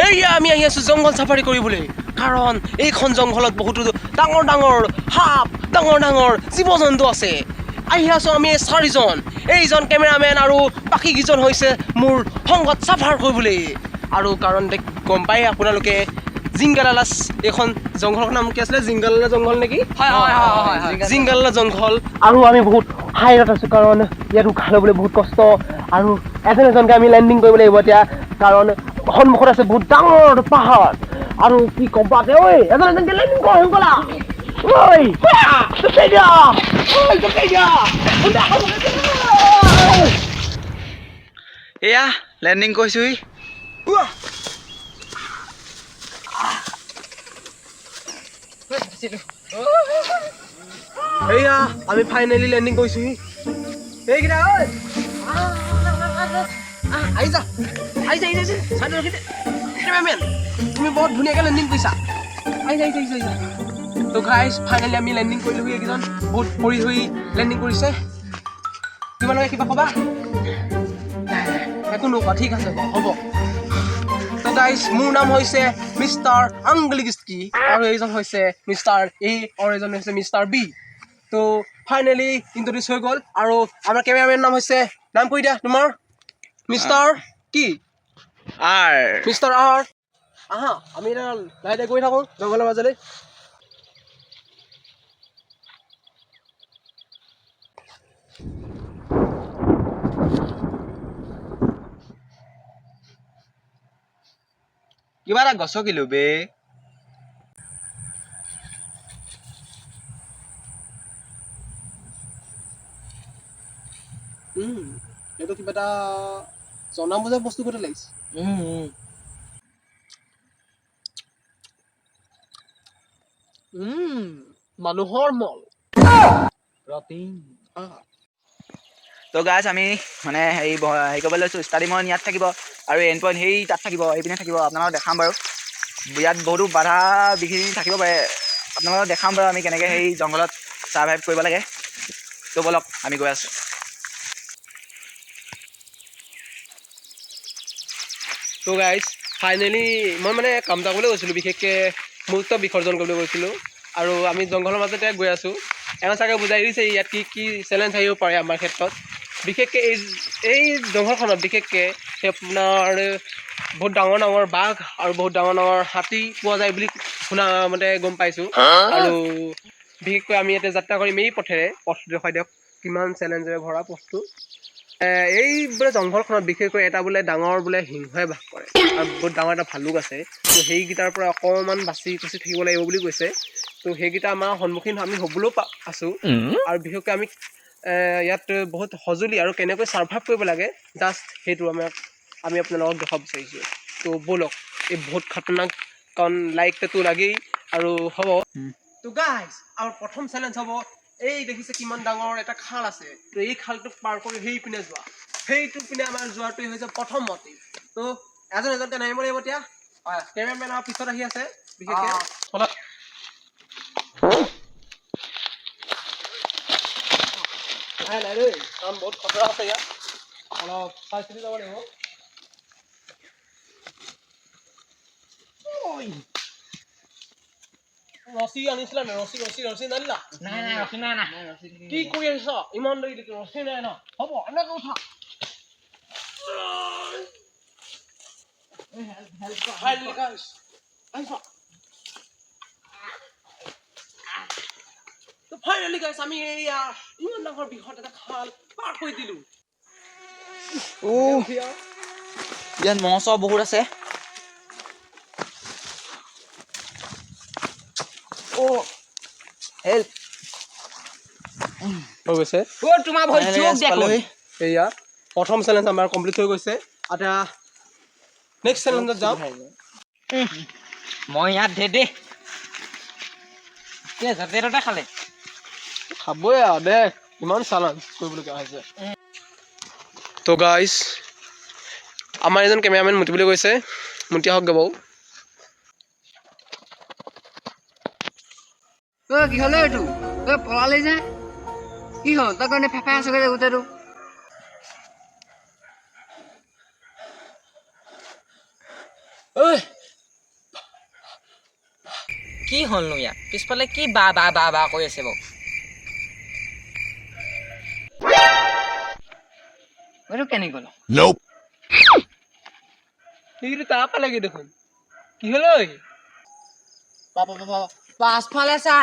এইয়া আমি আহি আছোঁ জংঘল চাফাৰী কৰিবলৈ কাৰণ এইখন জংঘলত বহুতো ডাঙৰ ডাঙৰ সাপ ডাঙৰ ডাঙৰ জীৱ জন্তু আছে আহি আছোঁ আমি 4জন এইজন কেমেৰামেন আৰু বাকীকেইজন হৈছে মোৰ সংগত চাফাৰ কৰিবলৈ আৰু কাৰণ গম পাই আপোনালোকে জিংগালালা এইখন জংঘলৰ নাম কি আছিলে জিংগালালা জংঘল নেকি জিংগালালা জংঘল আৰু আমি বহুত হাইত আছোঁ কাৰণ ইয়াত উশাহ ল'বলৈ বহুত কষ্ট আৰু এজন এজনকৈ আমি লেণ্ডিং কৰিব লাগিব এতিয়া কাৰণ সন্মুখত আছে বহুত ডাঙৰ পাহাৰ আৰু কি ক'ম পাতে ঐ এজন এজনকৈ লেণ্ডিং কৰ সোনকালে ঐ এয়া লেণ্ডিং কৰিছোহি এইয়া আমি ফাইনেলি লেণ্ডিং কৰিছোহি এইকেইটা ঐ আহিছা কেমেৰামেন তুমি বহুত ধুনীয়াকৈ লেণ্ডিং কৰিছা আহিছা তো গাইজ ফাইনেলি আমি লেণ্ডিং কৰিলোহি এইকেইজন বহুত পৰি হৈ লেণ্ডিং কৰিছে তোমালোকে কিবা ক'বা একো নকোৱা ঠিক আছে হ'ব তো গাইজ মোৰ নাম হৈছে মিষ্টাৰ আংগলিগিস্কি আৰু এইজন হৈছে মিষ্টাৰ এ আৰু এইজন হৈছে মিষ্টাৰ বি তো ফাইনেলি ইণ্ট্ৰডিউচ হৈ গ'ল আৰু আমাৰ কেমেৰামেন নাম হৈছে নাম কৈ দিয়া তোমাৰ মিষ্টাৰ কি মিষ্টাৰ আৰ আহা আমি এতিয়া লাহে গৈ থাকোঁ জংঘলৰ মাজলৈ কিবা এটা গছকিলো বে এইটো কিবা এটা জনা বুজা বস্তু কথা লাগিছে মানুহৰ মল তো গাইজ আমি মানে হেৰি কৰিব লৈছোঁ ষ্টাডি মন ইয়াত থাকিব আৰু এণ্ড পইণ্ট সেই তাত থাকিব এইপিনে থাকিব আপোনালোকক দেখাম বাৰু ইয়াত বহুতো বাধা বিঘিনি থাকিব পাৰে আপোনালোকক দেখাম বাৰু আমি কেনেকৈ সেই জংঘলত ছাৰ্ভাইভ কৰিব লাগে তো ব'লক আমি গৈ আছোঁ তো গাইজ ফাইনেলি মই মানে কাম এটা কৰিবলৈ গৈছিলোঁ বিশেষকৈ মূৰ্ত বিসৰ্জন কৰিবলৈ গৈছিলোঁ আৰু আমি জংঘলৰ মাজতে গৈ আছোঁ এওঁ চাগে বুজাই দিছে ইয়াত কি কি চেলেঞ্জ আহিব পাৰে আমাৰ ক্ষেত্ৰত বিশেষকৈ এই জংঘলখনত বিশেষকৈ আপোনাৰ বহুত ডাঙৰ ডাঙৰ বাঘ আৰু বহুত ডাঙৰ ডাঙৰ হাতী পোৱা যায় বুলি শুনা মতে গম পাইছোঁ আৰু বিশেষকৈ আমি ইয়াতে যাত্ৰা কৰিম এই পথেৰে পথটো দেখুৱাই দিয়ক কিমান চেলেঞ্জেৰে ভৰা পথটো এই বোলে জংঘলখনত বিশেষকৈ এটা বোলে ডাঙৰ বোলে সিংহই বাস কৰে আৰু বহুত ডাঙৰ এটা ভালুক আছে তো সেইকেইটাৰ পৰা অকণমান বাচি কুচি থাকিব লাগিব বুলি কৈছে তো সেইকেইটা আমাৰ সন্মুখীন আমি হ'বলৈও আছোঁ আৰু বিশেষকৈ আমি ইয়াত বহুত সঁজুলি আৰু কেনেকৈ ছাৰ্ভাইভ কৰিব লাগে জাষ্ট সেইটো আমি আপোনালোকক দেখাব বিচাৰিছোঁ তো ব'লক এই বহুত খাতৰনাক কাৰণ লাইকটো লাগেই আৰু হ'ব তো গাইজ আমাৰ প্ৰথম চেলেঞ্জ হ'ব এই দেখিছে কিমান ডাঙৰ এটা খাল আছে তো এই খালটো পাৰ কৰি সেই পিনে যোৱা সেইটো পিনে আমাৰ যোৱাটোৱে হৈছে প্ৰথম মটিভ তো এজন এজনকৈ নামিব লাগিব এতিয়া কেমেৰামেন আমাৰ পিছত আহি আছে বিশেষকৈ নাই দেই কাৰণ বহুত খতৰা আছে ইয়াত অলপ চাই চিতি যাব লাগিব ৰছী আনিছিলা নে ৰছী নানিলা নাই কি কৰি আহিছ ইমান দেৰি ৰছী নাই ন হ'ব এনেকৈ উঠা ফাইনেলি গাইছ আমি এইয়া ইমান ডাঙৰ বৃহৎ এটা খাল পাৰ কৰি দিলোঁ ইয়াত মহ চহ বহুত আছে হেল্প হৈ গৈছে এয়া প্ৰথম চেলেঞ্জ আমাৰ কমপ্লিট হৈ গৈছে এতিয়া নেক্সট চেলেঞ্জত যাওঁ মই ইয়াত দেই যাতে খালে খাবই আৰু দে কিমান চেলেঞ্জ কৰিবলগীয়া হৈছে তো গাইজ আমাৰ এজন কেমেৰামেন মুতিবলৈ গৈছে মুতি আহক গাবও কি হ'লে এইটো পলালি যে কি হ'ল তাৰ কাৰণে ফেফাই আছো গোটেইটো ঐ কি হ'লনো ইয়াত পিছফালে কি বা বা বা বা কৈ আছে বাৰু এইটো কেনে গ'ল সেইকেইটা তাৰ পালেগে দেখোন কি হ'ল ঐ পাছফালে চা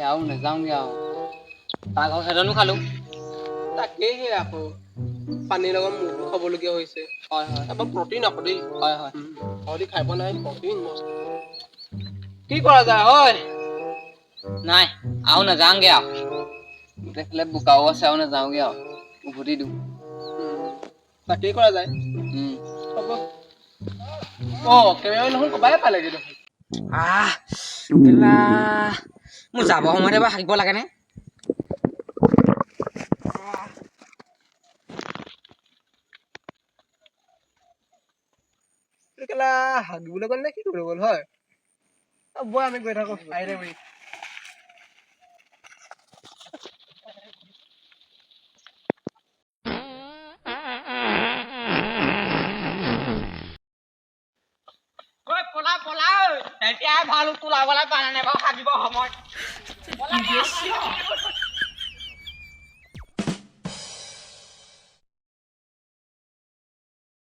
আৰু নাযাওঁগে আৰু তাৰ ঘৰ খেদনো খালো তাকেহে আকৌ পানীৰ লগত মূৰটো খাবলগীয়া হৈছে হয় হয় তাৰপৰা প্ৰটিন আকৌ দেই হয় হয় ঘৰতে খাই পোৱা নাই প্ৰটিন মস্ত কি কৰা যায় হয় নাই আৰু নাযাওঁগে আৰু গোটেইফালে বোকাও আছে আৰু নাযাওঁগে আৰু উভতি দিওঁ তাকেই কৰা যায় হ'ব কেমেৰা নহয় কবাই পালেগে দেখোন মোৰ যাব সময়তে এবাৰ হাগিব লাগেনে কেলা হাগিবলৈ গ'ল নে কি কৰিবলৈ গ'ল হয় বৈ আমি গৈ থাকো আহিলে বুলি পলা এতিয়া ভাল তোলাবলৈ পালে নাই বাৰু হাগিব সময়